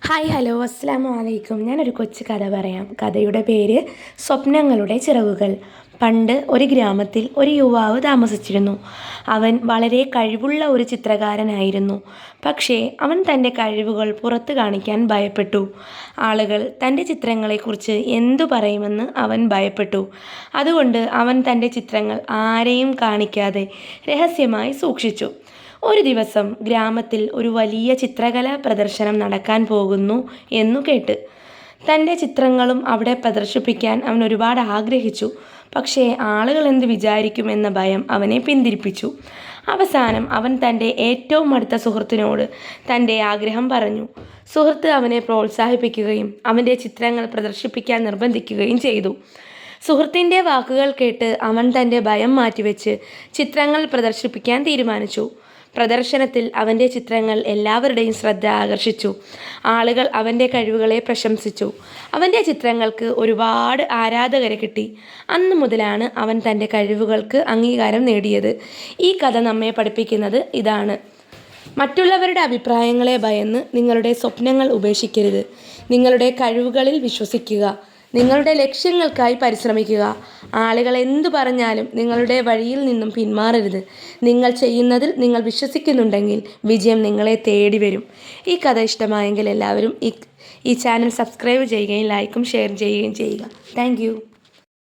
Hi hello അസ്സാമു അലൈക്കും. ഞാനൊരു കൊച്ചു കഥ പറയാം. കഥയുടെ പേര് സ്വപ്നങ്ങളുടെ ചിറകുകൾ. പണ്ട് ഒരു ഗ്രാമത്തിൽ ഒരു യുവാവ് താമസിച്ചിരുന്നു. അവൻ വളരെ കഴിവുള്ള ഒരു ചിത്രകാരനായിരുന്നു. പക്ഷേ അവൻ തൻ്റെ കഴിവുകൾ പുറത്തു കാണിക്കാൻ ഭയപ്പെട്ടു. ആളുകൾ തൻ്റെ ചിത്രങ്ങളെക്കുറിച്ച് എന്തു പറയുമെന്ന് അവൻ ഭയപ്പെട്ടു. അതുകൊണ്ട് അവൻ തൻ്റെ ചിത്രങ്ങൾ ആരെയും കാണിക്കാതെ രഹസ്യമായി സൂക്ഷിച്ചു. ഒരു ദിവസം ഗ്രാമത്തിൽ ഒരു വലിയ ചിത്രകലാ പ്രദർശനം നടക്കാൻ പോകുന്നു എന്നു കേട്ട്. തൻ്റെ ചിത്രങ്ങളും അവിടെ പ്രദർശിപ്പിക്കാൻ അവൻ ഒരുപാട് ആഗ്രഹിച്ചു. പക്ഷേ ആളുകൾ എന്ത് വിചാരിക്കുമെന്ന ഭയം അവനെ പിന്തിരിപ്പിച്ചു. അവസാനം അവൻ തൻ്റെ ഏറ്റവും അടുത്ത സുഹൃത്തിനോട് തൻ്റെ ആഗ്രഹം പറഞ്ഞു. സുഹൃത്ത് അവനെ പ്രോത്സാഹിപ്പിക്കുകയും അവൻ്റെ ചിത്രങ്ങൾ പ്രദർശിപ്പിക്കാൻ നിർബന്ധിക്കുകയും ചെയ്തു. സുഹൃത്തിൻ്റെ വാക്കുകൾ കേട്ട് അവൻ തൻ്റെ ഭയം മാറ്റിവെച്ച് ചിത്രങ്ങൾ പ്രദർശിപ്പിക്കാൻ തീരുമാനിച്ചു. പ്രദർശനത്തിൽ അവൻ്റെ ചിത്രങ്ങൾ എല്ലാവരുടെയും ശ്രദ്ധ ആകർഷിച്ചു. ആളുകൾ അവൻ്റെ കഴിവുകളെ പ്രശംസിച്ചു. അവൻ്റെ ചിത്രങ്ങൾക്ക് ഒരുപാട് ആരാധകരെ കിട്ടി. അന്നു മുതലാണ് അവൻ തൻ്റെ കഴിവുകൾക്ക് അംഗീകാരം നേടിയത്. ഈ കഥ നമ്മെ പഠിപ്പിക്കുന്നത് ഇതാണ്: മറ്റുള്ളവരുടെ അഭിപ്രായങ്ങളെ ഭയന്ന് നിങ്ങളുടെ സ്വപ്നങ്ങൾ ഉപേക്ഷിക്കരുത്. നിങ്ങളുടെ കഴിവുകളിൽ വിശ്വസിക്കുക. നിങ്ങളുടെ ലക്ഷ്യങ്ങൾക്കായി പരിശ്രമിക്കുക. ആളുകൾ എന്തു പറഞ്ഞാലും നിങ്ങളുടെ വഴിയിൽ നിന്നും പിന്മാറരുത്. നിങ്ങൾ ചെയ്യുന്നതിൽ നിങ്ങൾ വിശ്വസിക്കുന്നുണ്ടെങ്കിൽ വിജയം നിങ്ങളെ തേടി വരും. ഈ കഥ ഇഷ്ടമായെങ്കിൽ എല്ലാവരും ഈ ചാനൽ സബ്സ്ക്രൈബ് ചെയ്യുകയും ലൈക്കും ഷെയർ ചെയ്യുകയും ചെയ്യുക. താങ്ക്